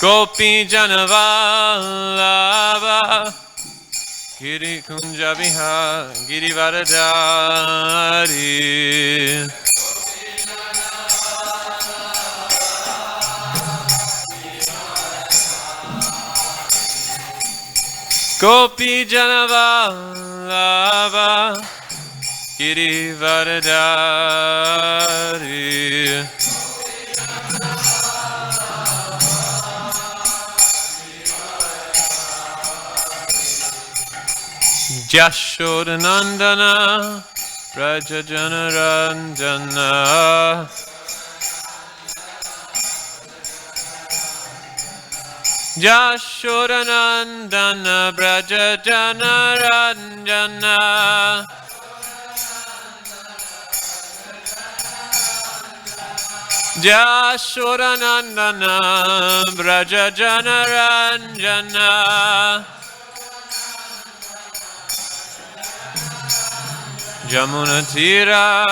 Gopi Janavallabha Giri Kunja Vihari Girivaradari Gopi Janavallabha Girivaradari Jashodanandana Rajajanaranjana Jashodanandana Brajajanaranjana Jashodanandana Brajajanaranjana Jamunatira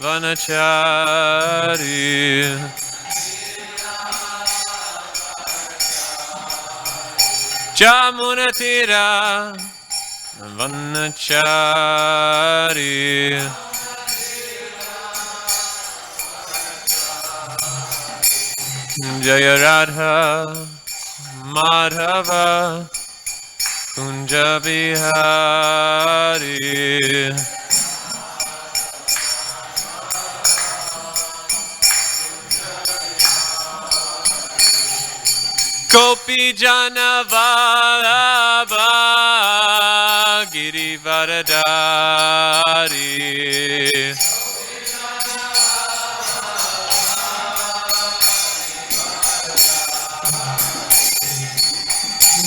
Vanachari Jamunatira Vanachari Jaya Radha Madhava Kunja Bihari Gopi Janavallabha Girivaradari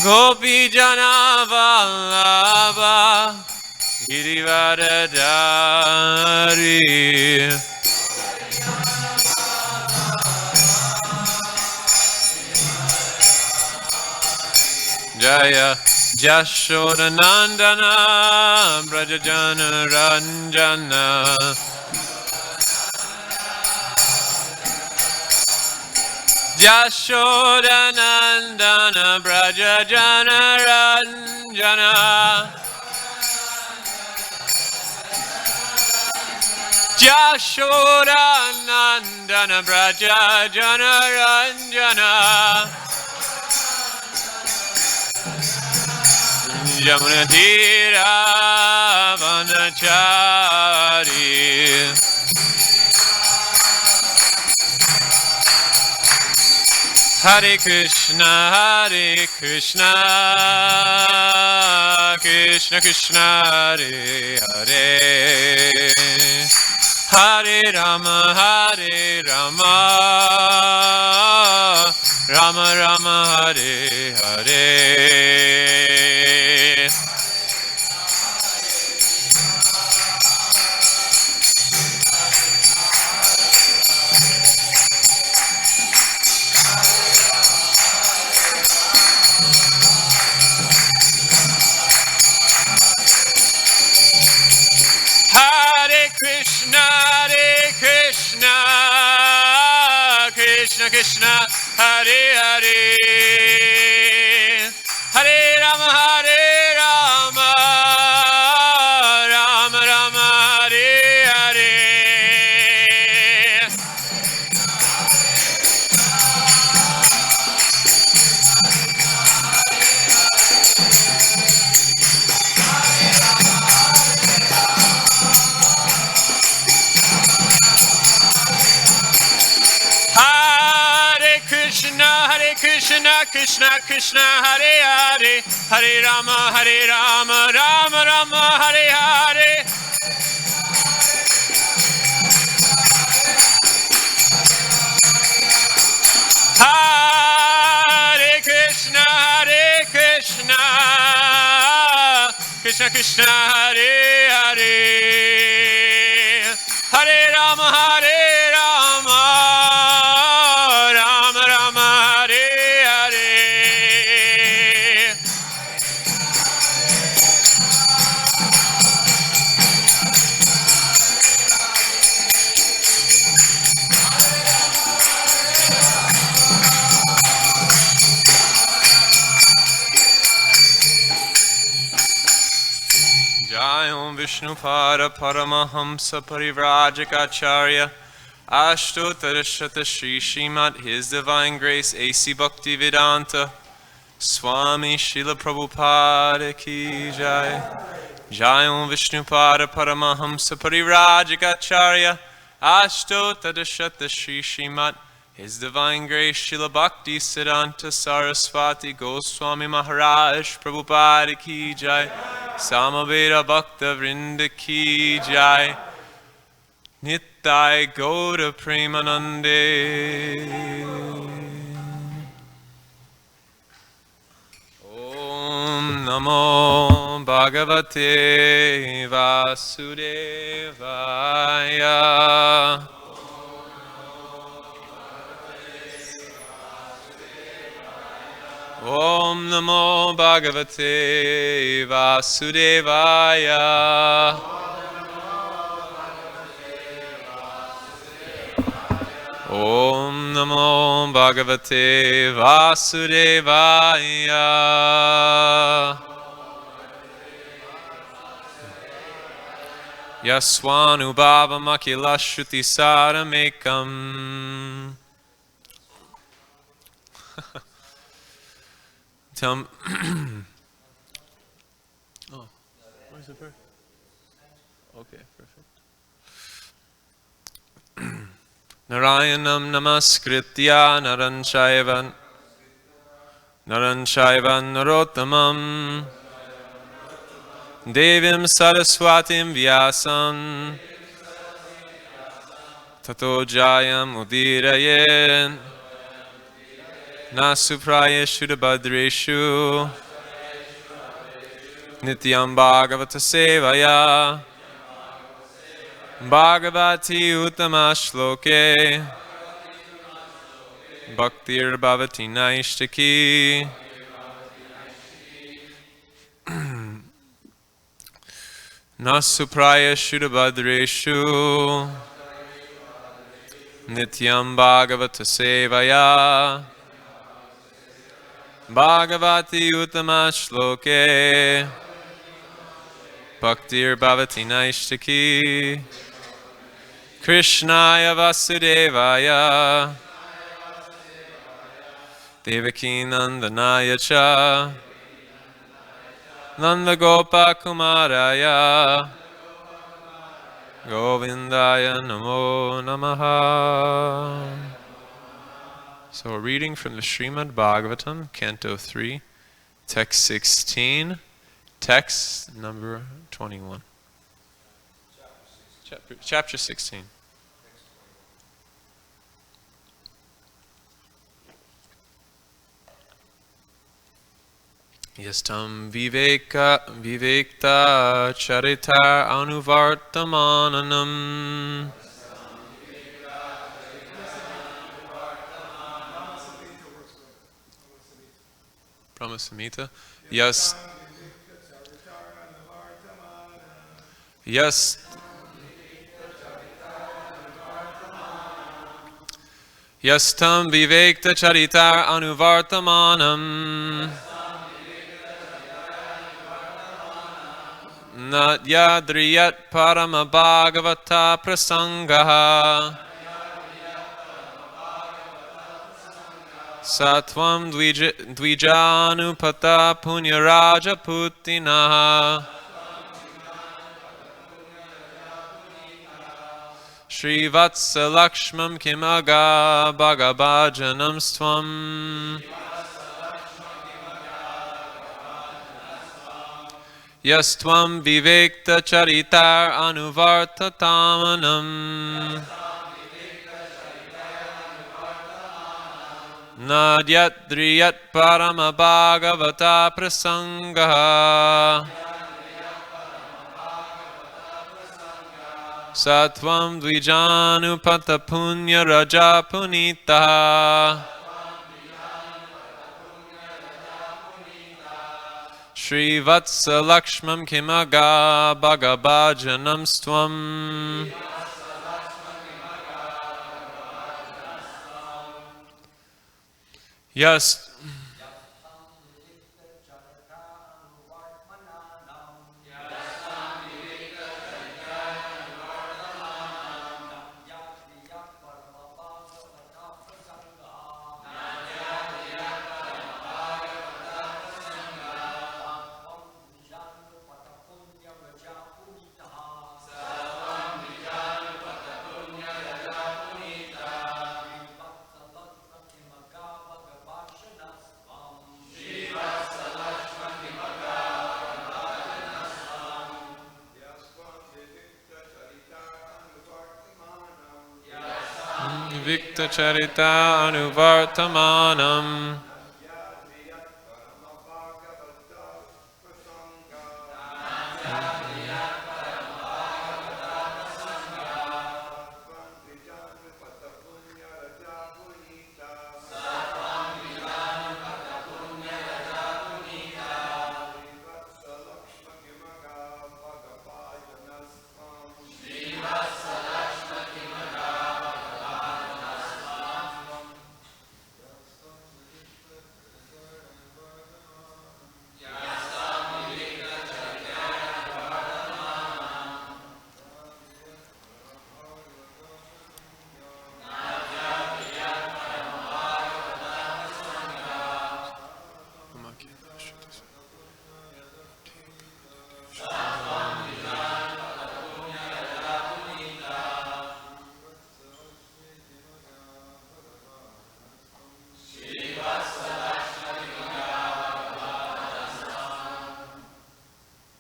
Gopi Janavallabha Girivaradari Jaya Jashodanandana Brajajanaranjana Jashodanandana Brajajanaranjana Jashodanandana Brajajanaranjana Jamunatira Vanachari Hare Krishna Krishna Krishna Hare Hare Hare Rama Rama Rama Hare Hare Krishna Krishna Hare Hare Hare Rama Rama Rama Hare Hare Krishna Krishna Krishna Hare Hare Hare Rama Rama Rama Hare Hare Hare Krishna Krishna Krishna Hare Hare Hare Rama Rama Rama Hare Hare Vishnupada Paramahamsa Parivrajakacharya Ashtotarashata Shri Srimad His Divine Grace A.C. Bhaktivedanta Swami Srila Prabhupada Ki Jai Jai Om Vishnupada Paramahamsa Parivrajakacharya Ashtotarashata Shri Srimad His Divine Grace Srila Bhakti Siddhanta Saraswati Goswami Maharaj Prabhupada Ki Jai Samaveda Bhakta Vrinda Ki Jai Nittai Gaura Premanande Om Namo Bhagavate Vasudevaya Om Namo Bhagavate Vasudevaya Om Namo Bhagavate Vasudevaya Yaswanubhavam Akila Shruti Saramekam Oh, where's the prayer? Okay, perfect. Narayanam namaskritya naranchaivan narottamam devim saraswatim vyasam tato jayam udirayen Nasupraya Shudabhadreshu Nityam Bhagavata Sevaya Bhagavati Uttama Shloke Bhaktir Bhavati Naishtaki Nasupraya Shudabhadreshu Nityam Bhagavata Sevaya Bhagavati Uttama Shloke Bhaktir Bhavati Naishtaki Krishnaya Vasudevaya Devaki Nandanaya Cha Nanda Gopa Kumaraya Govindaya Namo Namaha. So we're reading from the Srimad Bhagavatam, Canto 3, Text 16, Text number 21. Chapter 16. Yastam vivekta charitar anuvartamananam Brahmasamhita. Yes. Yes. Yastam vivekta charitar anuvartamanam Nat yadriyat parama bhagavata prasangaha Satvam dvijanupata punyaraja putinaha Shri Vatsa Lakshmam Kimaga Bhagavajanam Stvam Yastvam Vivekta Charitar Anuvartatamanam Nadyat Driyat Parama Bhagavata Prasangaha Satvam Dvijanupata Punya Raja Punita Shri Vatsa Lakshmam Kimaga Bhagavajanam Stvam Yes. Vikta Charita Anuvartamanam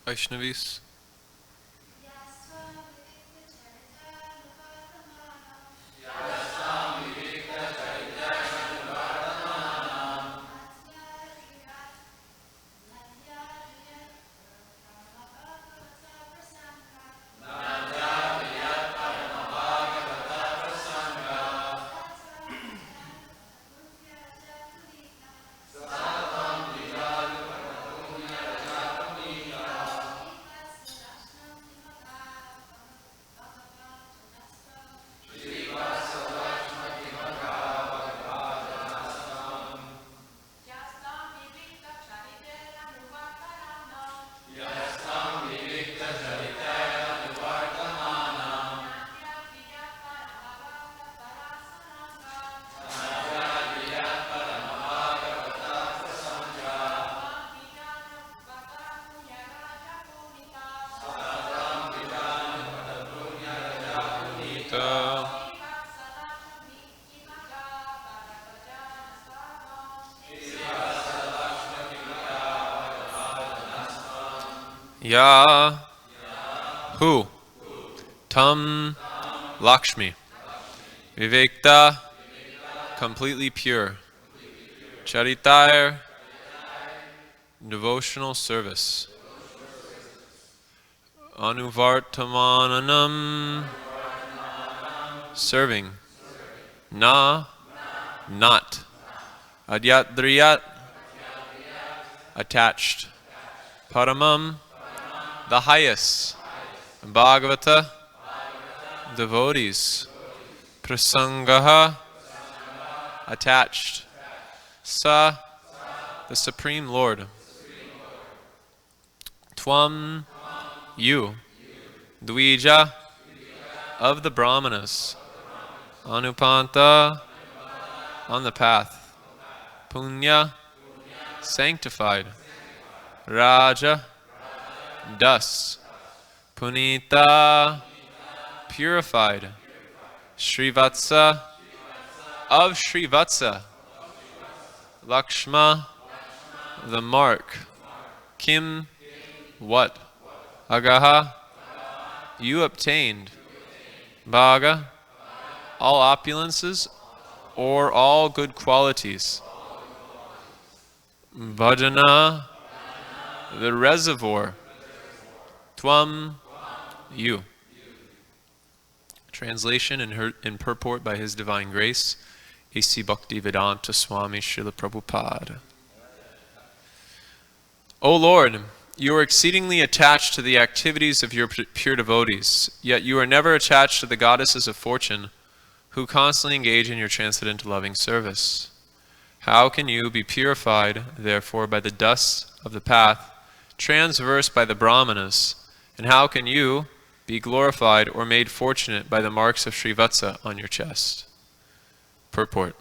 Vaishnavis. Ya Hu Tam Lakshmi Vivekta completely pure Charitar devotional service Anuvartamananam serving Na not Adyadriyat attached Paramam the highest Bhagavata devotees Prasangaha attached Sa the Supreme Lord Tvam you Dvija of the Brahmanas Anupanta on the path Punya sanctified Raja dust Punita purified Srivatsa of Srivatsa Lakshma the mark Kim what Agaha you obtained Bhaga all opulences or all good qualities Bhajana the reservoir Tvam you. Translation in Purport by His Divine Grace, A.C. Bhaktivedanta Swami Srila Prabhupada. O Lord, you are exceedingly attached to the activities of your pure devotees, yet you are never attached to the goddesses of fortune who constantly engage in your transcendental loving service. How can you be purified, therefore, by the dust of the path, transversed by the Brahmanas, and how can you be glorified or made fortunate by the marks of Srivatsa on your chest? Purport.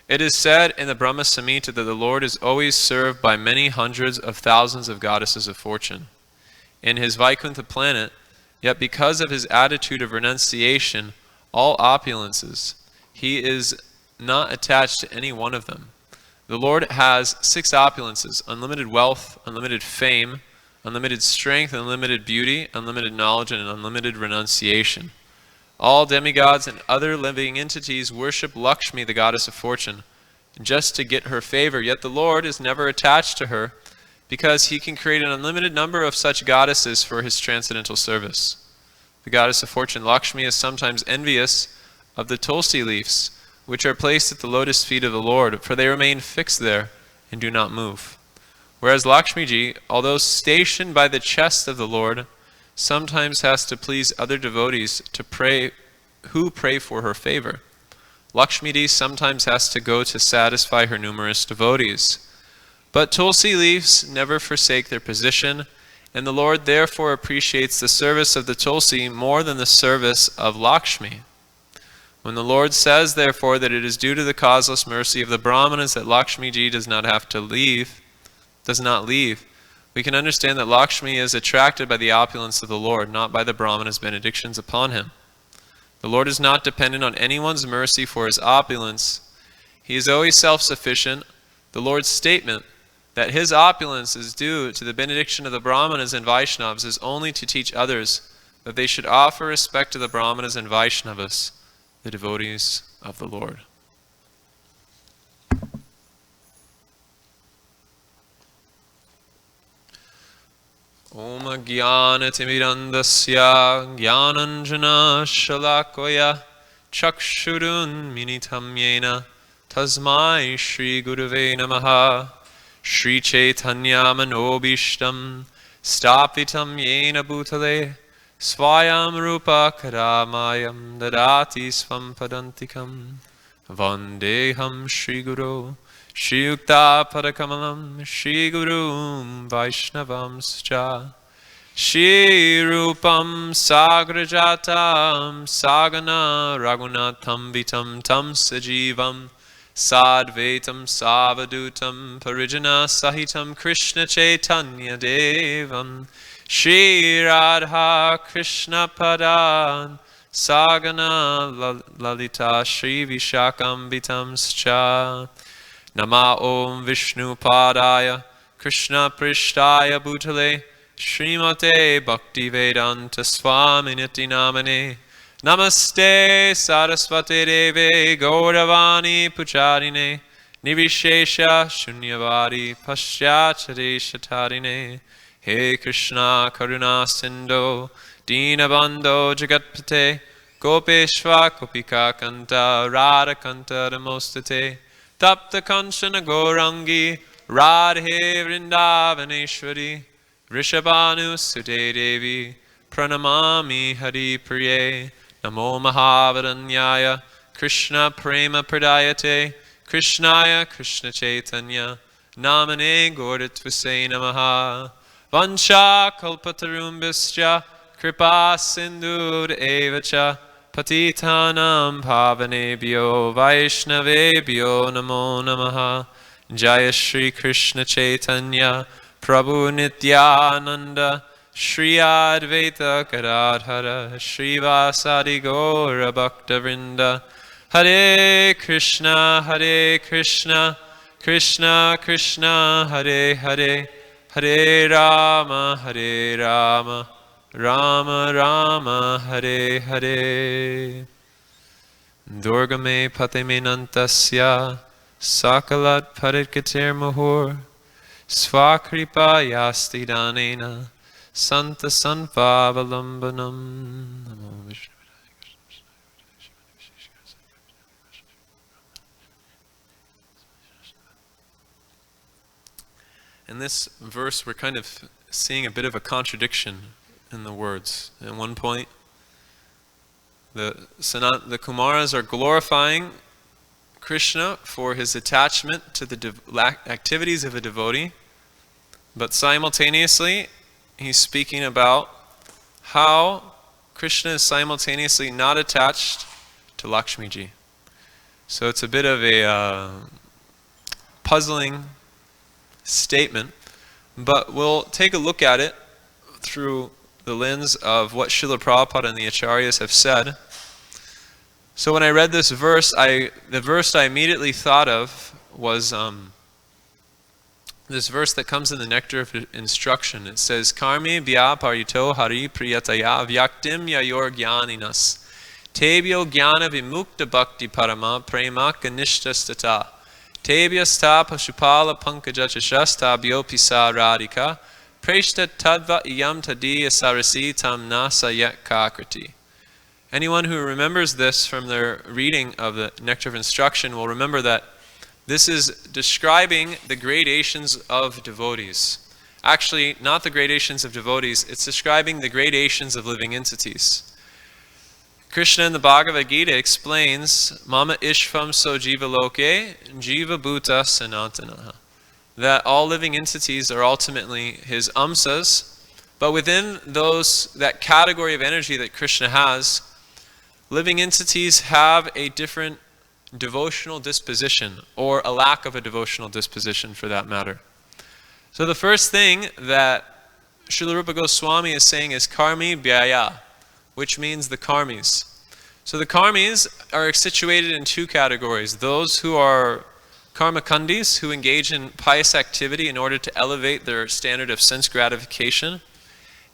It is said in the Brahma Samhita that the Lord is always served by many hundreds of thousands of goddesses of fortune. In his Vaikuntha planet, yet because of his attitude of renunciation, all opulences, he is not attached to any one of them. The Lord has 6 opulences: unlimited wealth, unlimited fame, unlimited strength, unlimited beauty, unlimited knowledge, and unlimited renunciation. All demigods and other living entities worship Lakshmi, the goddess of fortune, just to get her favor, yet the Lord is never attached to her because he can create an unlimited number of such goddesses for his transcendental service. The goddess of fortune, Lakshmi, is sometimes envious of the tulsi leaves, which are placed at the lotus feet of the Lord, for they remain fixed there and do not move. Whereas Lakshmiji, although stationed by the chest of the Lord, sometimes has to please other devotees who pray for her favor. Lakshmiji sometimes has to go to satisfy her numerous devotees. But tulsi leaves never forsake their position, and the Lord therefore appreciates the service of the tulsi more than the service of Lakshmi. When the Lord says, therefore, that it is due to the causeless mercy of the Brahmanas that Lakshmiji does not leave, we can understand that Lakshmi is attracted by the opulence of the Lord, not by the Brahmana's benedictions upon him. The Lord is not dependent on anyone's mercy for his opulence. He is always self-sufficient. The Lord's statement that his opulence is due to the benediction of the Brahmanas and Vaishnavas is only to teach others that they should offer respect to the Brahmanas and Vaishnavas, the devotees of the Lord. Om Jnanatimidandasya Jnananjana Shalakoya Chakshurun Minitam Yena Tasmai Shri Gurave Namaha Shri Chaitanya Manobishtam Stapitam Yena Bhutale Swayam Rupa Karamayam Dadati Swam Padantikam Vandeham Shri Guru Shri Yukta Padakamalam Shri Guru Vaishnavam Scha Shri Rupam Sagrajatam Sagana Raghunatham Vitam Tam Sajivam Sadvaitam Savadutam Parijana Sahitam Krishna Chaitanya Devam Shri Radha Krishna Padan Sagana Lalita Shri Vishakam Vitam Scha Nama Om Vishnu Padaya Krishna Prishtaya Bhutale Srimate Bhakti Vedanta Swami Niti Namane Namaste Sarasvate Deve Gauravani Pucharine Nivishesha Shunyavadi Paschachare Shatarine He Krishna Karuna Sindho Dinabandho Jagatpate Gopeshva Kopika Kanta Radha Kanta Namostate Tapta Kanchana Gaurangi Radhe Vrindavaneshwari Vrishabhanu Sute Devi Pranamami Hari Priye Namo Mahavadanyaya Krishna Prema Pradayate Krishnaya Krishna Chaitanya Namane Gauratvase Namaha Vancha Kalpatarumbischa Kripa Sindhur Evacha Patitanam Bhavanebhyo Vaishnavebhyo Namo Namaha Jaya Shri Krishna Chaitanya Prabhu Nityananda Shri Advaita Gadadhara Shri Vasadi Gaura Bhakta Vrinda Hare Krishna Krishna Krishna Hare Hare Hare Rama Rama Rama Hare Hare Durgame Patime Nantasya Sakalat Parikatir Muhur Svakripa Yasti Danena Santa Sanpavalambanam. In this verse, we're kind of seeing a bit of a contradiction in the words. At one point, the Kumaras are glorifying Krishna for his attachment to the activities of a devotee, but simultaneously, he's speaking about how Krishna is simultaneously not attached to Lakshmiji. So it's a bit of a puzzling statement, but we'll take a look at it through the lens of what Srila Prabhupada and the Acharyas have said. So when I read this verse, the verse I immediately thought of was this verse that comes in the Nectar of Instruction. It says, Karmi vya parito hari priyataya vyaktim yayor gyaninas Tebyo jnana vimukta bhakti parama prema kanishtasthata. Tebyasta pashupala pankajachashasta biopisa radhika. Preshta tadva iyam tadiya sarasi tam nasa yet kakriti. Anyone who remembers this from their reading of the Nectar of Instruction will remember that this is describing the gradations of devotees. Actually, not the gradations of devotees, it's describing the gradations of living entities. Krishna in the Bhagavad Gita explains, Mama Ishvam so jiva loke, jiva bhuta sanatanaha. That all living entities are ultimately his amsas, but within that category of energy that Krishna has, living entities have a different devotional disposition, or a lack of a devotional disposition for that matter. So the first thing that Srila Rupa Goswami is saying is karmi bhyaya, which means the karmis. So the karmis are situated in two categories. Those who are karmakandis, who engage in pious activity in order to elevate their standard of sense gratification.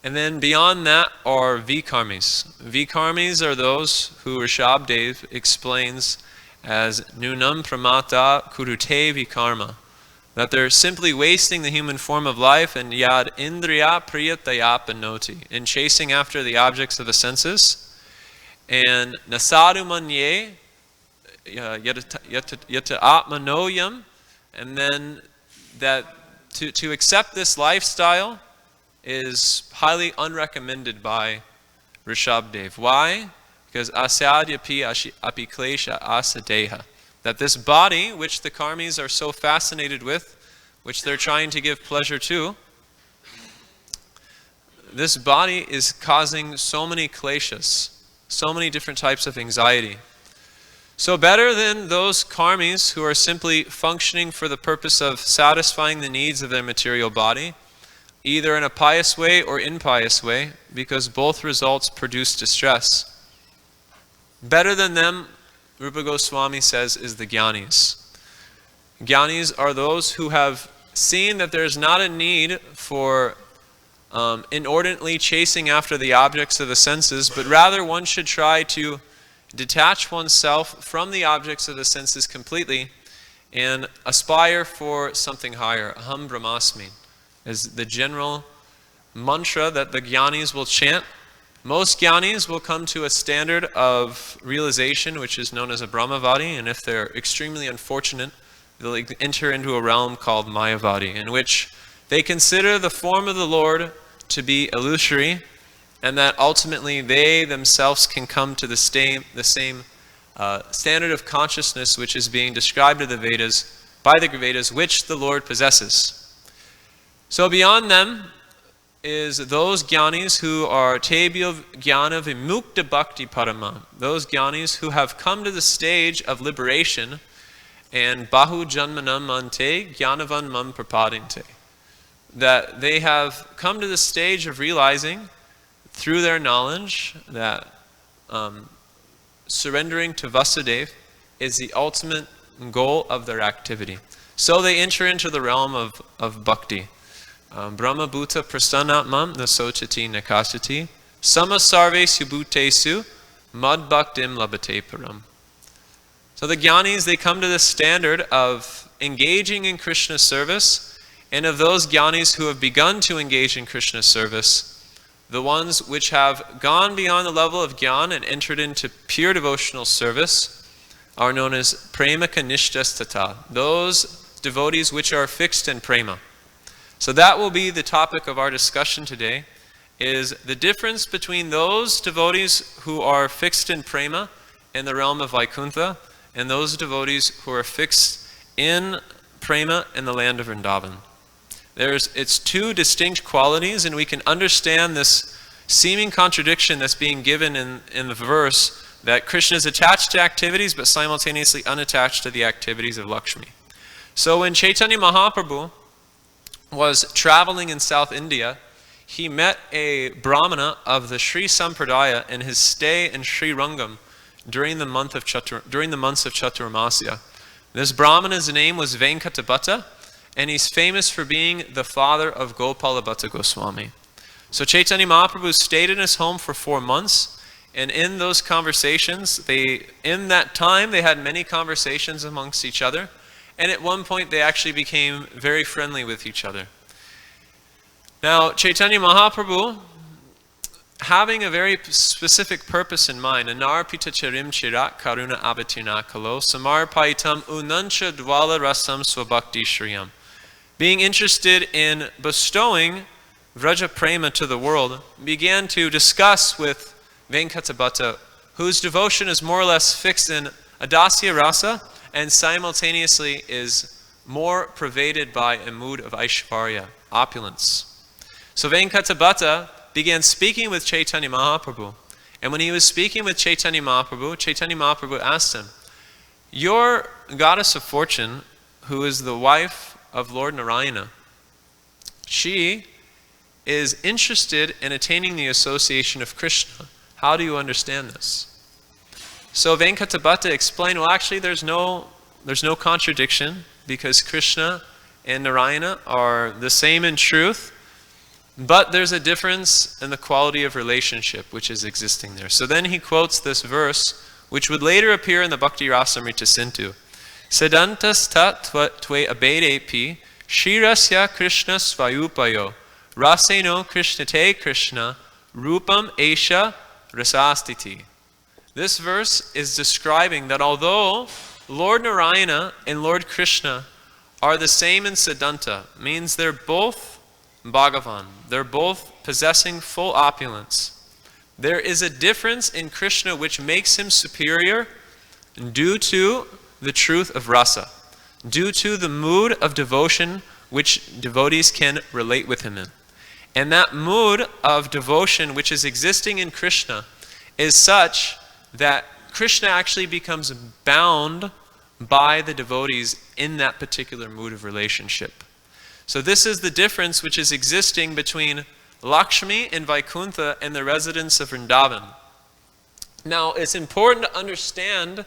And then beyond that are vikarmis. Vikarmis are those who Rishabdev explains as nunam pramata kurute vikarma. That they're simply wasting the human form of life and yad indriya priyatayapanoti, in chasing after the objects of the senses. And nasadu manye yata atmanoyam, and then that to accept this lifestyle is highly unrecommended by Rishabdev. Why? Because asadyapi apiklesha asadeha. That this body, which the karmis are so fascinated with, which they're trying to give pleasure to, this body is causing so many kleshas, so many different types of anxiety. So better than those karmis who are simply functioning for the purpose of satisfying the needs of their material body, either in a pious way or impious way, because both results produce distress. Better than them, Rupa Goswami says, is the jnanis. Jnanis are those who have seen that there is not a need for inordinately chasing after the objects of the senses, but rather one should try to detach oneself from the objects of the senses completely and aspire for something higher. Aham Brahmasmi is the general mantra that the jnanis will chant. Most jnanis will come to a standard of realization which is known as a Brahmavadi, and if they're extremely unfortunate, they'll enter into a realm called Mayavadi, in which they consider the form of the Lord to be illusory, and that ultimately they themselves can come to the same standard of consciousness which is being described in the Vedas, by the Vedas, which the Lord possesses. So beyond them is those jnanis who are tebyo jnana vimukta bhakti parama, those jnanis who have come to the stage of liberation, and bahu janmanam ante jnanavan mam prapadinte, that they have come to the stage of realizing through their knowledge that surrendering to Vasudeva is the ultimate goal of their activity. So they enter into the realm of bhakti. Brahma bhuta prasanatmam nasochati nakasati sama sarve subhutesu mad bhaktim labate param. So the jnanis, they come to the standard of engaging in Krishna service, and of those jnanis who have begun to engage in Krishna service, the ones which have gone beyond the level of jnana and entered into pure devotional service are known as prema kanishtasthata, those devotees which are fixed in prema. So that will be the topic of our discussion today, is the difference between those devotees who are fixed in prema in the realm of Vaikuntha and those devotees who are fixed in prema in the land of Vrndavan. It's two distinct qualities, and we can understand this seeming contradiction that's being given in the verse, that Krishna is attached to activities but simultaneously unattached to the activities of Lakshmi. So when Chaitanya Mahaprabhu was traveling in South India, he met a Brahmana of the Sri Sampradaya in his stay in Sri Rangam during the months of Chaturmasya. This Brahmana's name was Venkatabhatta, and he's famous for being the father of Gopala Bhatta Goswami. So Chaitanya Mahaprabhu stayed in his home for 4 months, And in those conversations, in that time, they had many conversations amongst each other. And at one point, they actually became very friendly with each other. Now, Chaitanya Mahaprabhu, having a very specific purpose in mind, Anarpita charim chirat karuna avatirna kalo samarpaitam unancha dwala rasam swabhakti shriyam. Being interested in bestowing Vraja Prema to the world, began to discuss with Venkatabhatta, whose devotion is more or less fixed in Adasya Rasa and simultaneously is more pervaded by a mood of Aishvarya, opulence. So Venkatabhatta began speaking with Chaitanya Mahaprabhu. And when he was speaking with Chaitanya Mahaprabhu asked him, your goddess of fortune, who is the wife of Lord Narayana, she is interested in attaining the association of Krishna. How do you understand this? So Venkatabhatta explained, well, actually there's no contradiction, because Krishna and Narayana are the same in truth, but there's a difference in the quality of relationship which is existing there. So then he quotes this verse, which would later appear in the Bhakti Rasamrita Sindhu. Sedantas tat tve abedepi shirasya Krishna svayupayo raseno krishnate Krishna rupam esha rasastiti. This verse is describing that although Lord Narayana and Lord Krishna are the same in Siddhanta, means they're both Bhagavan, they're both possessing full opulence, there is a difference in Krishna which makes him superior due to the truth of rasa, due to the mood of devotion which devotees can relate with him in. And that mood of devotion which is existing in Krishna is such that Krishna actually becomes bound by the devotees in that particular mood of relationship. So this is the difference which is existing between Lakshmi and Vaikuntha and the residents of Vrndavan. Now, it's important to understand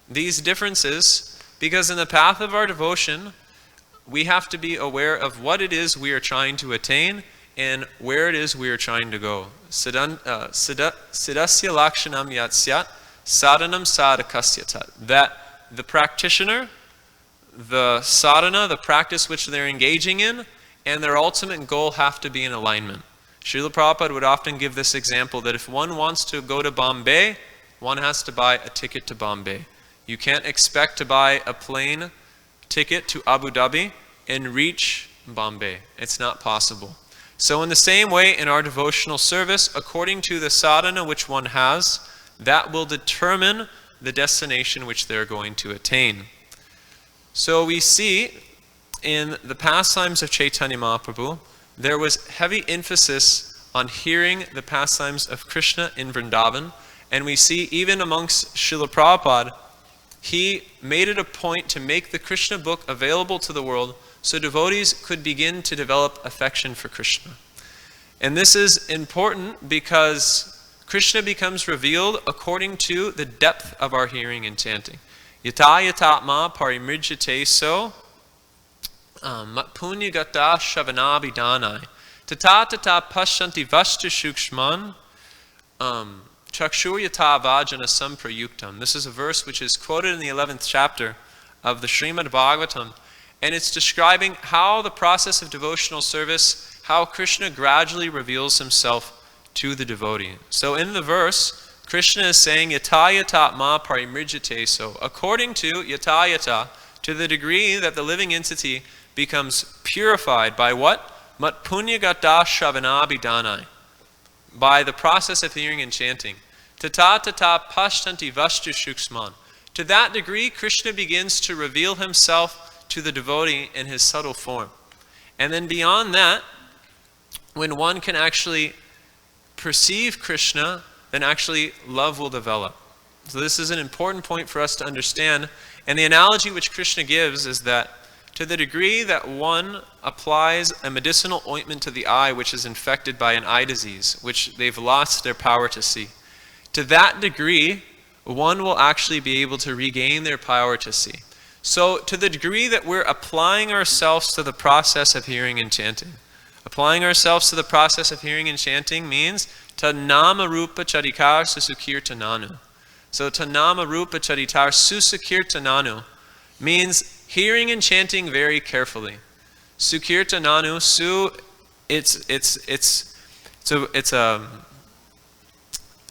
these differences because in the path of our devotion, we have to be aware of what it is we are trying to attain and where it is we are trying to go. Siddhasya lakshanam yatsyat sadhanam sadhakasyatat. That the practitioner, the sadhana, the practice which they're engaging in, and their ultimate goal have to be in alignment. Srila Prabhupada would often give this example that if one wants to go to Bombay, one has to buy a ticket to Bombay. You can't expect to buy a plane ticket to Abu Dhabi and reach Bombay. It's not possible. So in the same way, in our devotional service, according to the sadhana which one has, that will determine the destination which they're going to attain. So we see in the pastimes of Chaitanya Mahaprabhu, there was heavy emphasis on hearing the pastimes of Krishna in Vrndavan. And we see even amongst Srila Prabhupada, he made it a point to make the Krishna book available to the world so devotees could begin to develop affection for Krishna. And this is important because Krishna becomes revealed according to the depth of our hearing and chanting. Yata yatatma parimrijyate so matpunyagata shavanabhidanai tata tata pashanti vastu shukshman chakshur yata vajana samprayuktam. This is a verse which is quoted in the 11th chapter of the Srimad Bhagavatam, and it's describing how the process of devotional service, how Krishna gradually reveals himself to the devotee. So in the verse, Krishna is saying, Yata yata ma parimrijyate so. According to yata yata, to the degree that the living entity becomes purified by what? Matpunyagata shavanabhidanai. By the process of hearing and chanting. Tata tata pashtanti vastu shuksman. To that degree, Krishna begins to reveal himself to the devotee in his subtle form. And then beyond that, when one can actually perceive Krishna, then actually love will develop. So this is an important point for us to understand. And the analogy which Krishna gives is that to the degree that one applies a medicinal ointment to the eye which is infected by an eye disease, which they've lost their power to see, to that degree, one will actually be able to regain their power to see. So to the degree that we're applying ourselves to the process of hearing and chanting, applying ourselves to the process of hearing and chanting means Tanama rupa charikar susukirtananu. So tanama rupa charitar susukirtananu means hearing and chanting very carefully. Sukirtananu, it's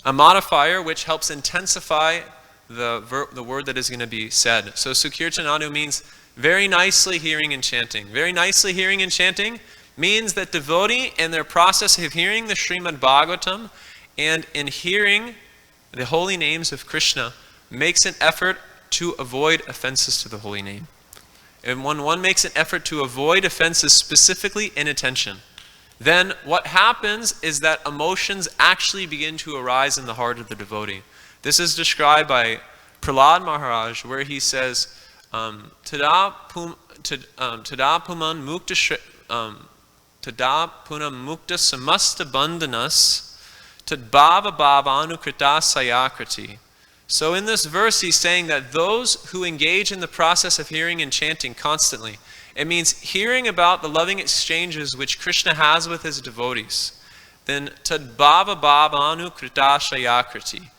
a modifier which helps intensify the word that is going to be said. So sukirtananu means very nicely hearing and chanting. Very nicely hearing and chanting means that devotee in their process of hearing the Srimad Bhagavatam and in hearing the holy names of Krishna makes an effort to avoid offenses to the holy name. And when one makes an effort to avoid offenses, specifically inattention, then what happens is that emotions actually begin to arise in the heart of the devotee. This is described by Prahlad Maharaj, where he says, Tada puman mukta samasta bandhanas tad bhava bhavanukrita sayakriti. So in this verse, he's saying that those who engage in the process of hearing and chanting constantly, it means hearing about the loving exchanges which Krishna has with his devotees, then tad bhava bhavanukrita sayakriti.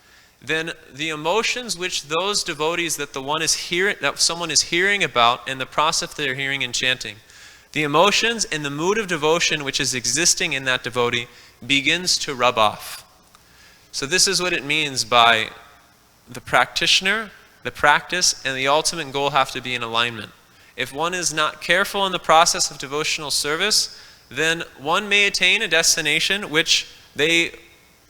Then the emotions which those devotees that someone is hearing about in the process of their hearing and chanting, the emotions and the mood of devotion which is existing in that devotee begins to rub off. So this is what it means by the practitioner, the practice, and the ultimate goal have to be in alignment. If one is not careful in the process of devotional service, then one may attain a destination which they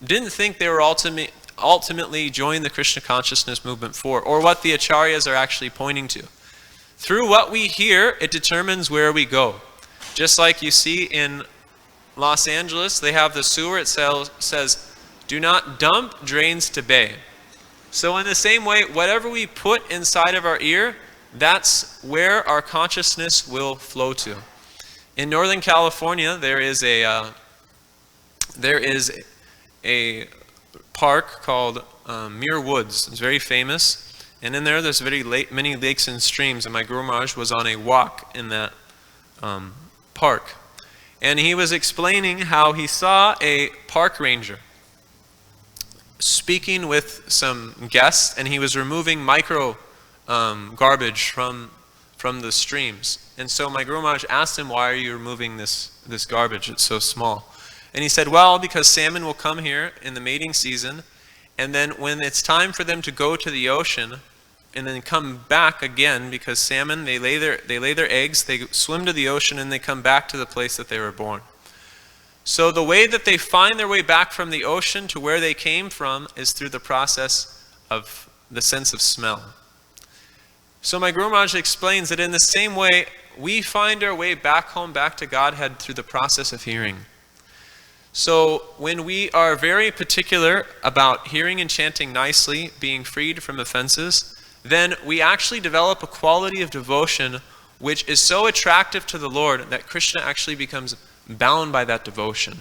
didn't think they were ultimately join the Krishna consciousness movement for, or what the acharyas are actually pointing to. Through what we hear, it determines where we go. Just like you see in Los Angeles, they have the sewer, it says, do not dump drains to bay. So in the same way, whatever we put inside of our ear, that's where our consciousness will flow to. In Northern California, there is a park called Muir Woods. It's very famous. And in there's many lakes and streams. And my Guru Maharaj was on a walk in that park. And he was explaining how he saw a park ranger speaking with some guests, and he was removing micro garbage from the streams. And so my Guru Maharaj asked him, why are you removing this garbage? It's so small. And he said, well, because salmon will come here in the mating season, and then when it's time for them to go to the ocean and then come back again, because salmon, they lay their eggs, they swim to the ocean, and they come back to the place that they were born. So the way that they find their way back from the ocean to where they came from is through the process of the sense of smell. So my Guru Maharaj explains that in the same way, we find our way back home, back to Godhead through the process of hearing. So when we are very particular about hearing and chanting nicely, being freed from offenses, then we actually develop a quality of devotion which is so attractive to the Lord that Krishna actually becomes bound by that devotion.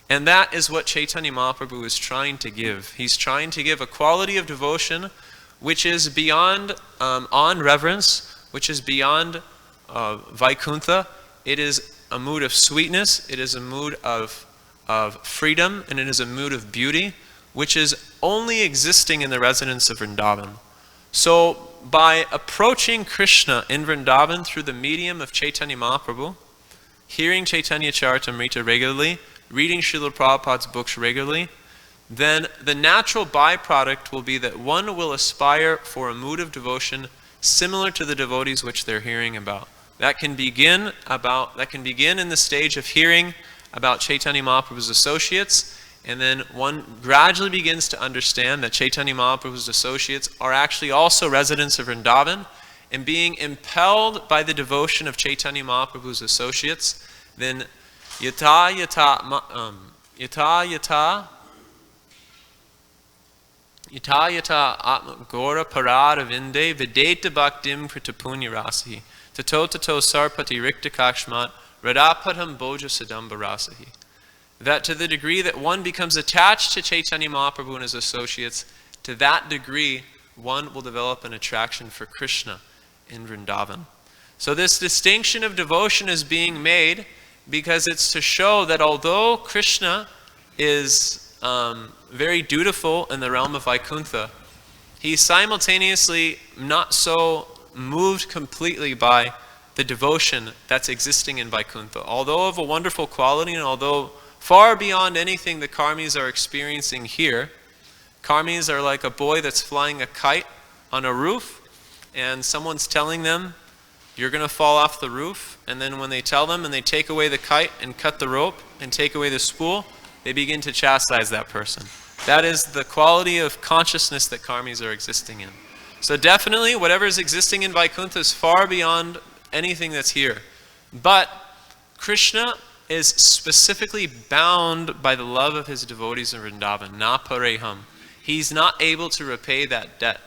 And that is what Chaitanya Mahaprabhu is trying to give. He's trying to give a quality of devotion which is beyond on reverence, which is beyond Vaikuntha. It is a mood of sweetness, it is a mood of freedom, and it is a mood of beauty, which is only existing in the residence of Vrndavan. So by approaching Krishna in Vrndavan through the medium of Chaitanya Mahaprabhu, hearing Chaitanya Charitamrita regularly, reading Srila Prabhupada's books regularly, then the natural byproduct will be that one will aspire for a mood of devotion similar to the devotees which they're hearing about. That can begin in the stage of hearing about Chaitanya Mahaprabhu's associates, and then one gradually begins to understand that Chaitanya Mahaprabhu's associates are actually also residents of Vrndavan, and being impelled by the devotion of Chaitanya Mahaprabhu's associates, then yata atma gora parada vinde videta bhaktim kritapunya rasi tato sarpati rikta kakshmat radapadam boja sadamba rasahi. That to the degree that one becomes attached to Chaitanya Mahaprabhu and his associates, to that degree one will develop an attraction for Krishna in Vrndavan. So this distinction of devotion is being made because it's to show that although Krishna is very dutiful in the realm of Vaikuntha, he's simultaneously not so moved completely by the devotion that's existing in Vaikuntha. Although of a wonderful quality, and although far beyond anything the karmis are experiencing here, karmis are like a boy that's flying a kite on a roof, and someone's telling them, you're going to fall off the roof, and then when they tell them and they take away the kite and cut the rope and take away the spool, they begin to chastise that person. That is the quality of consciousness that karmis are existing in. So definitely, whatever is existing in Vaikuntha is far beyond anything that's here. But Krishna is specifically bound by the love of his devotees in Vrndavan, na pareham. He's not able to repay that debt.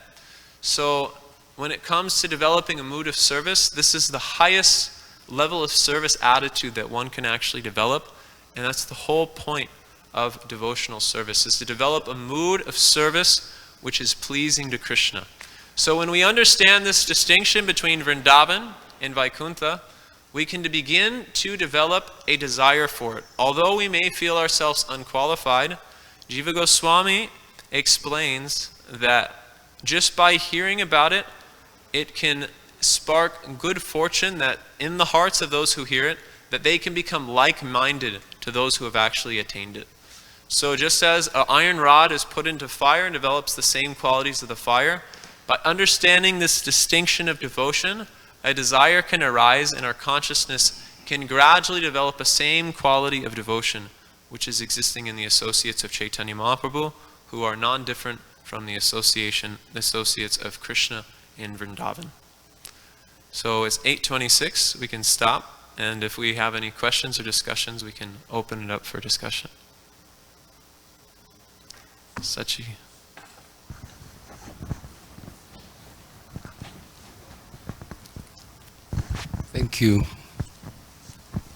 So when it comes to developing a mood of service, this is the highest level of service attitude that one can actually develop, and that's the whole point of devotional service, is to develop a mood of service which is pleasing to Krishna. So when we understand this distinction between Vrndavan and Vaikuntha, we can begin to develop a desire for it. Although we may feel ourselves unqualified, Jiva Goswami explains that just by hearing about it, it can spark good fortune that in the hearts of those who hear it, that they can become like-minded to those who have actually attained it. So just as an iron rod is put into fire and develops the same qualities of the fire, by understanding this distinction of devotion, a desire can arise and our consciousness can gradually develop a same quality of devotion which is existing in the associates of Chaitanya Mahaprabhu, who are non-different from the associates of Krishna in Vrndavan. So it's 8:26, we can stop, and if we have any questions or discussions, we can open it up for discussion. Sachi. Thank you,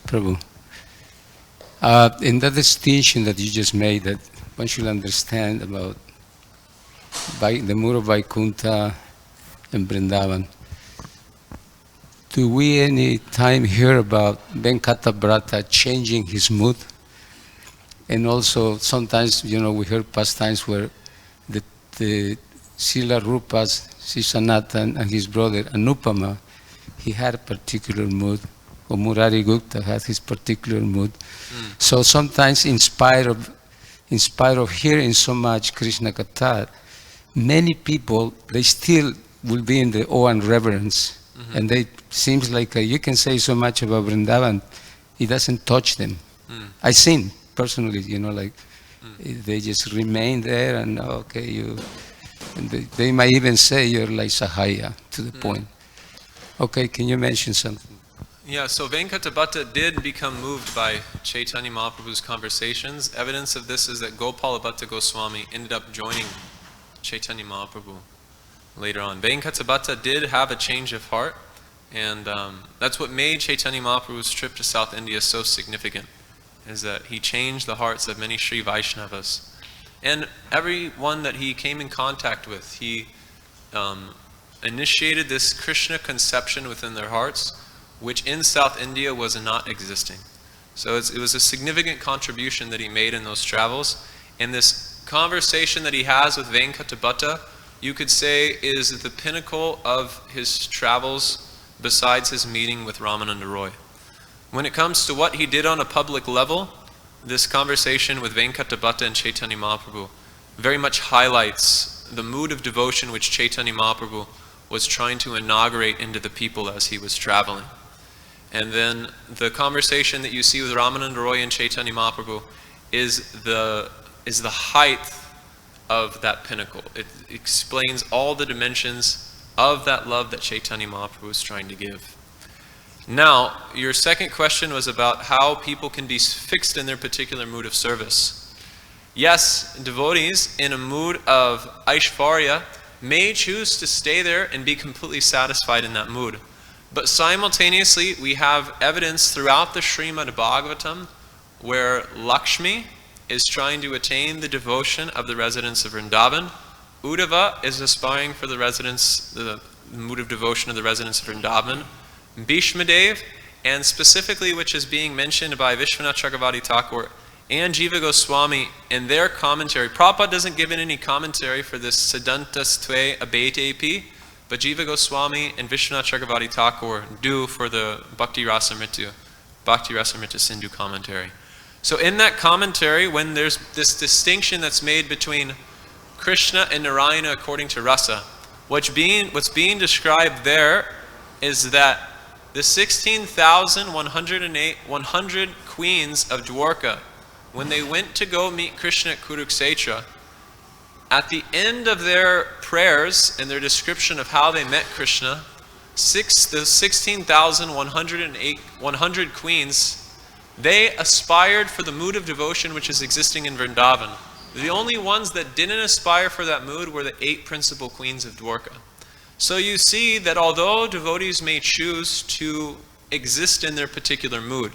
Prabhu. In that distinction that you just made, that one should understand about the mood of Vaikuntha and Vrndavan, do we any time hear about Devavrata changing his mood? And also sometimes, we hear pastimes where the Srila Rupa's Sisanatan and his brother Anupama, he had a particular mood, or Murari Gupta had his particular mood. So sometimes in spite of hearing so much Krishna Katha, many people, they still will be in the awe and reverence. And they seems like you can say so much about Vrndavan, it doesn't touch them. I've seen personally, they just remain there and and they might even say you're like Sahaya to the point. Okay, can you mention something? Yeah, so Venkatabhatta did become moved by Chaitanya Mahaprabhu's conversations. Evidence of this is that Gopalabhatta Goswami ended up joining Chaitanya Mahaprabhu later on. Venkatabhatta did have a change of heart, and that's what made Chaitanya Mahaprabhu's trip to South India so significant, is that he changed the hearts of many Sri Vaishnavas. And everyone that he came in contact with, he initiated this Krishna conception within their hearts, which in South India was not existing. So it was a significant contribution that he made in those travels. And this conversation that he has with Venkatabhatta, you could say, is the pinnacle of his travels besides his meeting with Ramananda Roy. When it comes to what he did on a public level, this conversation with Venkatabhatta and Chaitanya Mahaprabhu very much highlights the mood of devotion which Chaitanya Mahaprabhu was trying to inaugurate into the people as he was traveling. And then the conversation that you see with Ramananda Roy and Chaitanya Mahaprabhu is the height of that pinnacle. It explains all the dimensions of that love that Chaitanya Mahaprabhu is trying to give. Now, your second question was about how people can be fixed in their particular mood of service. Yes, devotees in a mood of Aishvarya may choose to stay there and be completely satisfied in that mood. But simultaneously, we have evidence throughout the Srimad Bhagavatam where Lakshmi is trying to attain the devotion of the residents of Vrndavan. Uddhava is aspiring for the mood of devotion of the residents of Vrndavan. Bhishmadev, and specifically which is being mentioned by Vishwanath Chakravarti Thakur and Jiva Goswami in their commentary. Prabhupada doesn't give in any commentary for this Siddhantas Tve Abhete AP, but Jiva Goswami and Vishwanath Chakravarti Thakur do for the Bhakti Rasamrita Sindhu commentary. So in that commentary, when there's this distinction that's made between Krishna and Narayana according to rasa, what's being described there is that the 16,100 queens of Dwarka, when they went to go meet Krishna at Kuruksetra, at the end of their prayers and their description of how they met Krishna, the 16,100 queens, they aspired for the mood of devotion which is existing in Vrndavan. The only ones that didn't aspire for that mood were the 8 principal queens of Dwarka. So you see that although devotees may choose to exist in their particular mood,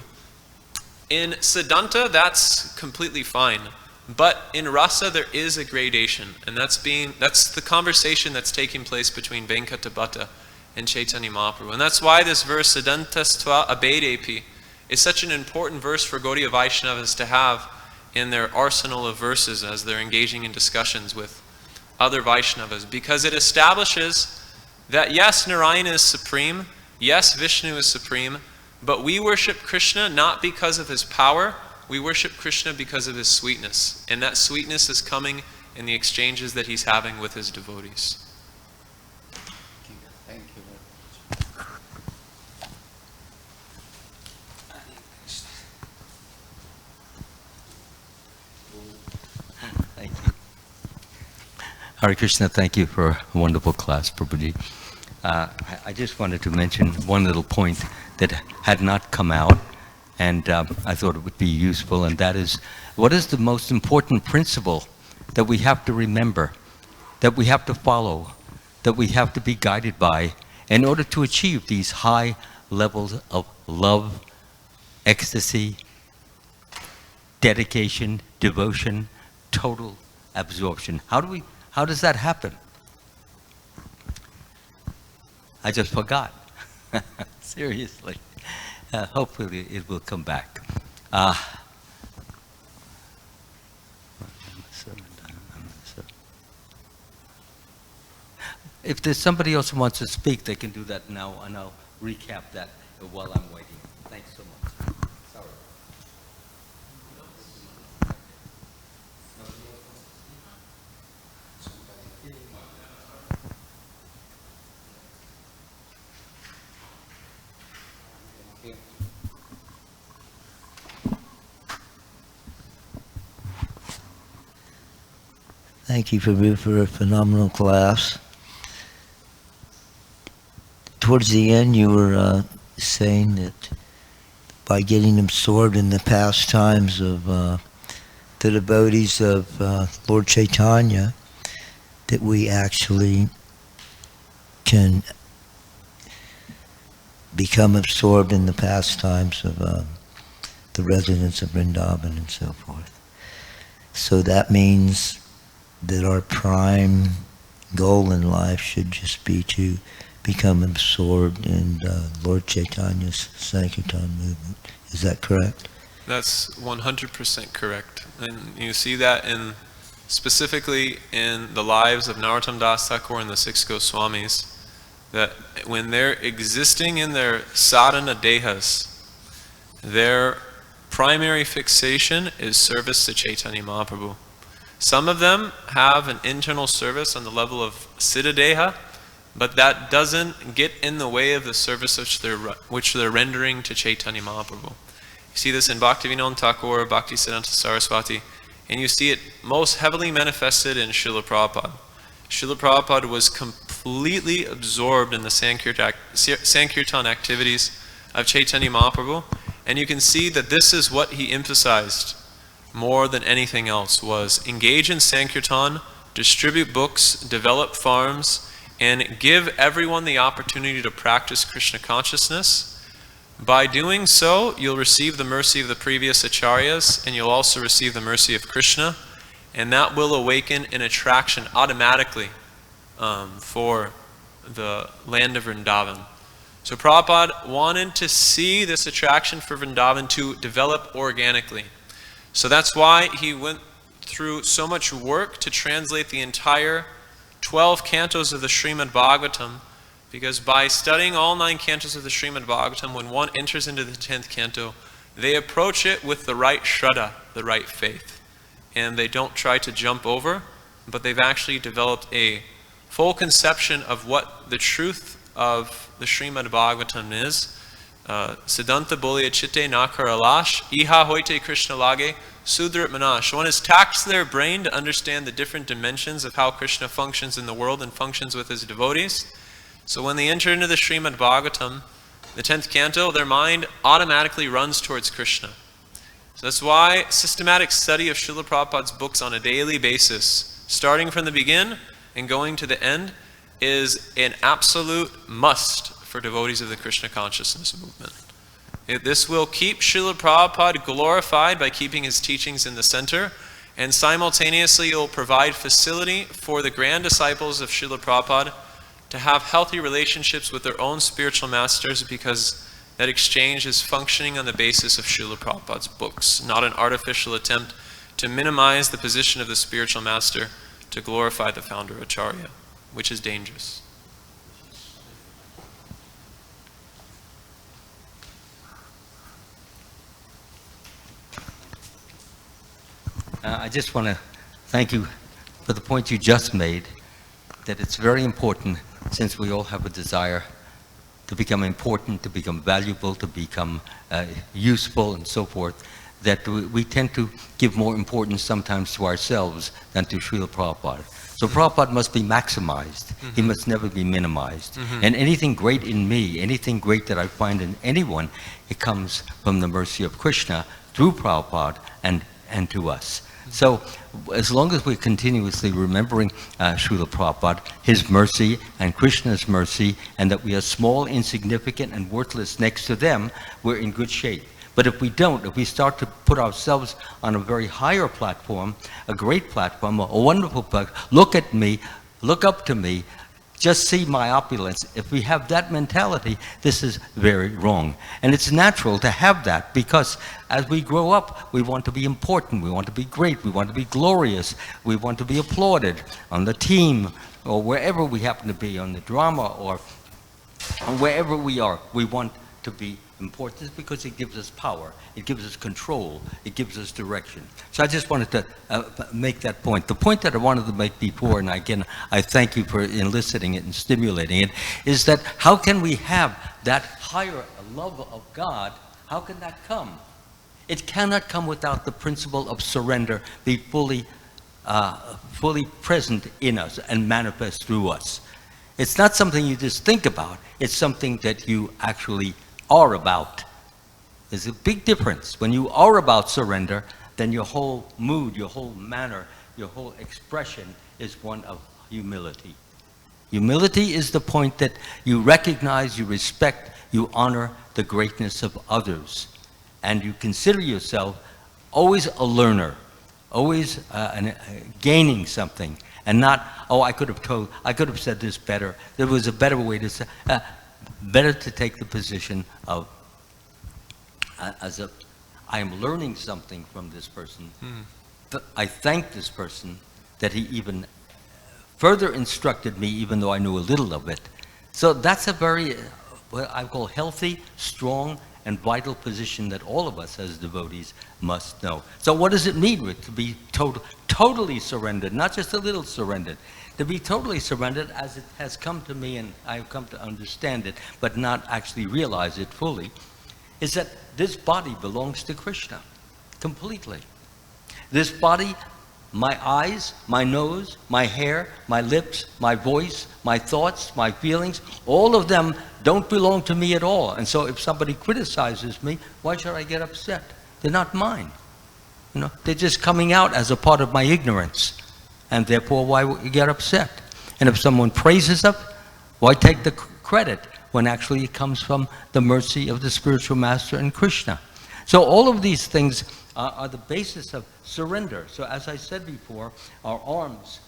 in Siddhanta that's completely fine. But in rasa there is a gradation, and that's the conversation that's taking place between Venkatabhatta and Chaitanya Mahaprabhu. And that's why this verse, Siddhantas Tva Abhedepi, is such an important verse for Gaudiya Vaishnavas to have in their arsenal of verses as they're engaging in discussions with other Vaishnavas, because it establishes that yes, Narayana is supreme, yes, Vishnu is supreme, but we worship Krishna not because of his power, we worship Krishna because of his sweetness. And that sweetness is coming in the exchanges that he's having with his devotees. Thank you. Thank you. Hare Krishna, thank you for a wonderful class, Prabhuji. I just wanted to mention one little point that had not come out, and I thought it would be useful, and that is, what is the most important principle that we have to remember, that we have to follow, that we have to be guided by in order to achieve these high levels of love, ecstasy, dedication, devotion, total absorption? How does that happen? I just forgot. Seriously. Hopefully it will come back. If there's somebody else who wants to speak, they can do that now, and I'll recap that while I'm waiting. Thanks so much. Sorry. Thank you, Prabhu, for a phenomenal class. Towards the end, you were saying that by getting absorbed in the pastimes of the devotees of Lord Chaitanya, that we actually can become absorbed in the pastimes of the residents of Vrndavan and so forth. So that means that our prime goal in life should just be to become absorbed in Lord Chaitanya's Sankirtan movement. Is that correct? That's 100% correct. And you see that specifically in the lives of Narottam Das Thakur and the 6 Goswamis, that when they're existing in their sadhana dehas, their primary fixation is service to Chaitanya Mahaprabhu. Some of them have an internal service on the level of Siddha Deha, but that doesn't get in the way of the service which they're rendering to Chaitanya Mahaprabhu. You see this in Bhaktivinoda Thakur, Bhaktisiddhanta Saraswati, and you see it most heavily manifested in Srila Prabhupada. Srila Prabhupada was completely absorbed in the Sankirtan activities of Chaitanya Mahaprabhu, and you can see that this is what he emphasized more than anything else, was engage in Sankirtan, distribute books, develop farms, and give everyone the opportunity to practice Krishna consciousness. By doing so, you'll receive the mercy of the previous acharyas, and you'll also receive the mercy of Krishna, and that will awaken an attraction automatically for the land of Vrndavan. So Prabhupada wanted to see this attraction for Vrndavan to develop organically. So that's why he went through so much work to translate the entire 12 cantos of the Srimad Bhagavatam, because by studying all 9 cantos of the Srimad Bhagavatam, when one enters into the 10th canto, they approach it with the right shraddha, the right faith. And they don't try to jump over, but they've actually developed a full conception of what the truth of the Srimad Bhagavatam is. Siddhanta bolya chitte nakar alash, iha hoite Krishna lage, sudrat manash. One has taxed their brain to understand the different dimensions of how Krishna functions in the world and functions with his devotees. So when they enter into the Srimad Bhagavatam, the 10th canto, their mind automatically runs towards Krishna. So that's why systematic study of Srila Prabhupada's books on a daily basis, starting from the beginning and going to the end, is an absolute must for devotees of the Krishna consciousness movement. This will keep Srila Prabhupada glorified by keeping his teachings in the center, and simultaneously it will provide facility for the grand disciples of Srila Prabhupada to have healthy relationships with their own spiritual masters, because that exchange is functioning on the basis of Srila Prabhupada's books, not an artificial attempt to minimize the position of the spiritual master to glorify the founder Acharya, which is dangerous. I just want to thank you for the point you just made, that it's very important, since we all have a desire to become important, to become valuable, to become useful and so forth, that we tend to give more importance sometimes to ourselves than to Srila Prabhupada. So Prabhupada must be maximized. Mm-hmm. He must never be minimized. Mm-hmm. And anything great in me, anything great that I find in anyone, it comes from the mercy of Krishna through Prabhupada and to us. So as long as we're continuously remembering Srila Prabhupada, his mercy and Krishna's mercy, and that we are small, insignificant, and worthless next to them, we're in good shape. But if we don't, if we start to put ourselves on a very higher platform, a great platform, a wonderful platform, look at me, look up to me, just see my opulence. If we have that mentality, this is very wrong. And it's natural to have that, because as we grow up, we want to be important, we want to be great, we want to be glorious, we want to be applauded on the team, or wherever we happen to be, on the drama, or wherever we are. We want to be important because it gives us power, it gives us control, it gives us direction. So I just wanted to make that point. The point that I wanted to make before, and again, I thank you for eliciting it and stimulating it, is that how can we have that higher love of God? How can that come? It cannot come without the principle of surrender be fully present in us and manifest through us. It's not something you just think about, it's something that you actually are about. There's a big difference. When you are about surrender, then your whole mood, your whole manner, your whole expression is one of humility. Humility is the point that you recognize, you respect, you honor the greatness of others. And you consider yourself always a learner, always gaining something, and not, oh, I could have said this better. There was a better way to say. Better to take the position of, I am learning something from this person. I thank this person that he even further instructed me, even though I knew a little of it. So that's a very, what I call healthy, strong, and vital position that all of us as devotees must know. So what does it mean to be totally surrendered, not just a little surrendered? To be totally surrendered as it has come to me, and I've come to understand it, but not actually realize it fully, is that this body belongs to Krishna, completely. This body, my eyes, my nose, my hair, my lips, my voice, my thoughts, my feelings, all of them don't belong to me at all. And so if somebody criticizes me, why should I get upset? They're not mine. You know, they're just coming out as a part of my ignorance. And therefore, why would you get upset? And if someone praises us, why take the credit when actually it comes from the mercy of the spiritual master and Krishna? So all of these things are the basis of surrender. So as I said before, our arms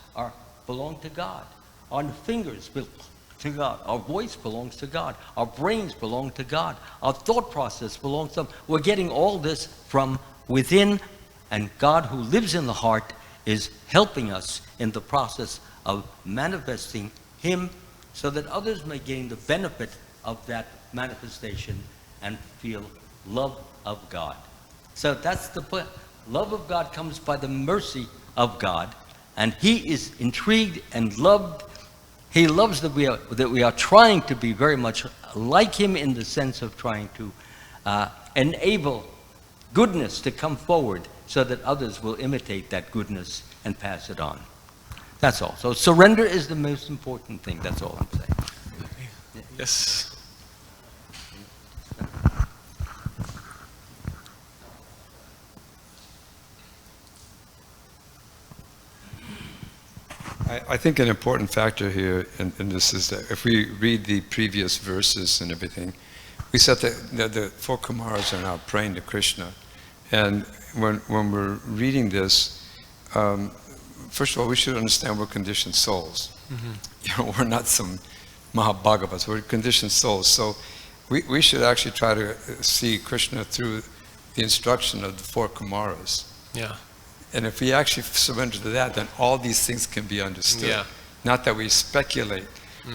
belong to God. Our fingers belong to God. Our voice belongs to God. Our brains belong to God. Our thought process belongs to Him. We're getting all this from within And God who lives in the heart is helping us in the process of manifesting Him so that others may gain the benefit of that manifestation and feel love of God. So that's the point. Love of God comes by the mercy of God, and He is intrigued and loved. He loves that we are trying to be very much like Him in the sense of trying to enable goodness to come forward so that others will imitate that goodness and pass it on. That's all. So surrender is the most important thing. That's all I'm saying. Yes. I think an important factor here in this is that if we read the previous verses and everything, we said that the four Kumaras are now praying to Krishna. And when we're reading this, first of all, we should understand we're conditioned souls. We're not some Mahabhagavats, we're conditioned souls. So we should actually try to see Krishna through the instruction of the four Kumaras. Yeah. And if we actually surrender to that, then all these things can be understood. Yeah. Not that we speculate,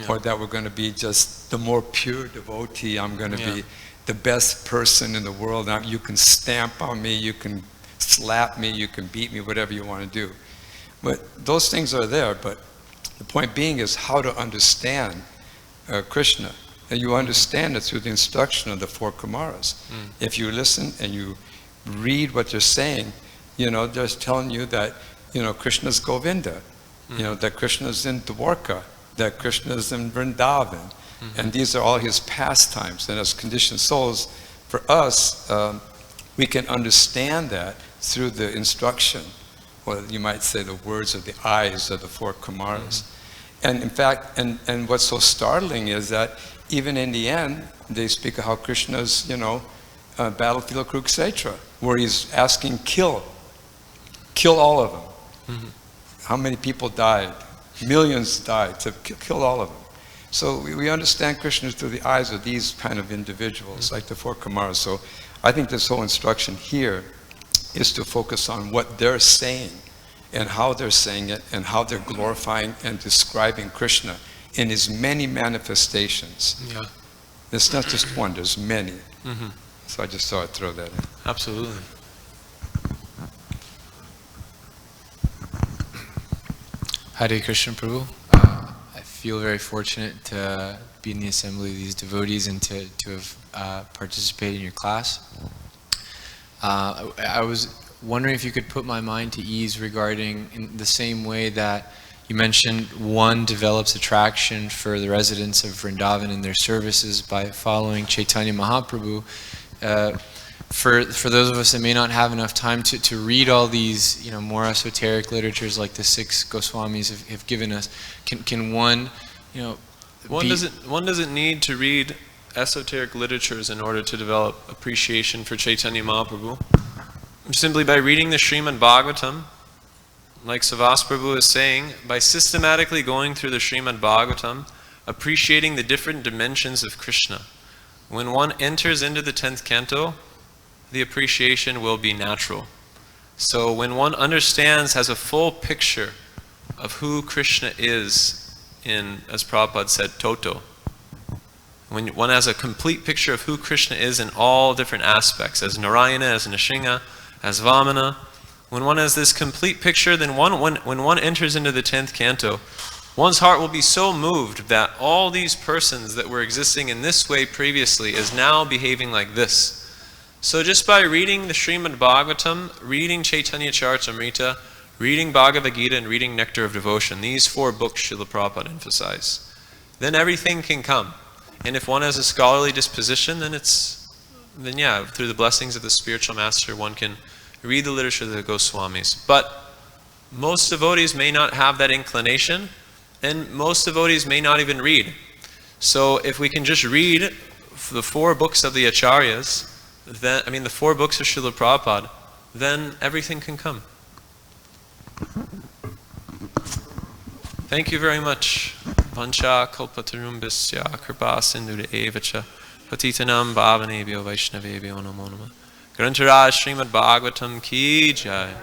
or that we're going to be just the more pure devotee, I'm going to be the best person in the world. Now, you can stamp on me, you can slap me, you can beat me, whatever you want to do. But those things are there, but the point being is how to understand Krishna. And you understand it through the instruction of the four Kumaras. If you listen and you read what they're saying, they're telling you that, Krishna's Govinda, that Krishna's in Dwarka, that Krishna's in Vrndavan, and these are all his pastimes. And as conditioned souls, for us, we can understand that through the instruction, or you might say the words of the eyes of the four Kumaras. And in fact, and what's so startling is that even in the end, they speak of how Krishna's, battlefield of Kurukshetra, where he's asking, kill all of them. How many people died? Millions died, to kill all of them. So we understand Krishna through the eyes of these kind of individuals, like the four Kumaras. So I think this whole instruction here is to focus on what they're saying, and how they're saying it, and how they're glorifying and describing Krishna in his many manifestations. Yeah. There's not just one, there's many. So I just thought I'd throw that in. Absolutely. Hare Krishna Prabhu. I feel very fortunate to be in the assembly of these devotees and to have participated in your class. I was wondering if you could put my mind to ease regarding, in the same way that you mentioned, one develops attraction for the residents of Vrndavan and their services by following Chaitanya Mahaprabhu. For those of us that may not have enough time to read all these, more esoteric literatures like the 6 Goswamis have given us, can one, one doesn't need to read esoteric literatures in order to develop appreciation for Chaitanya Mahaprabhu. Simply by reading the Srimad Bhagavatam, like Savas Prabhu is saying, by systematically going through the Srimad Bhagavatam, appreciating the different dimensions of Krishna. When one enters into the 10th canto, the appreciation will be natural. So when one understands, has a full picture of who Krishna is in, as Prabhupada said, Toto. When one has a complete picture of who Krishna is in all different aspects, as Narayana, as Nrsimha, as Vamana, when one has this complete picture, then when one enters into the 10th canto, one's heart will be so moved that all these persons that were existing in this way previously is now behaving like this. So just by reading the Srimad Bhagavatam, reading Chaitanya Charitamrita, reading Bhagavad Gita, and reading Nectar of Devotion, these 4 books Srila Prabhupada emphasized, then everything can come. And if one has a scholarly disposition, then through the blessings of the spiritual master, one can read the literature of the Goswamis. But most devotees may not have that inclination, and most devotees may not even read. So if we can just read the 4 books of the Acharyas, the 4 books of Srila Prabhupada, then everything can come. Thank you very much. Vancha kalpatarumbisya kripa sindhude evacha patitanam bhavanebhyo vaishnavebhyo namo namah. Grantharaj Srimad Bhagavatam ki jai.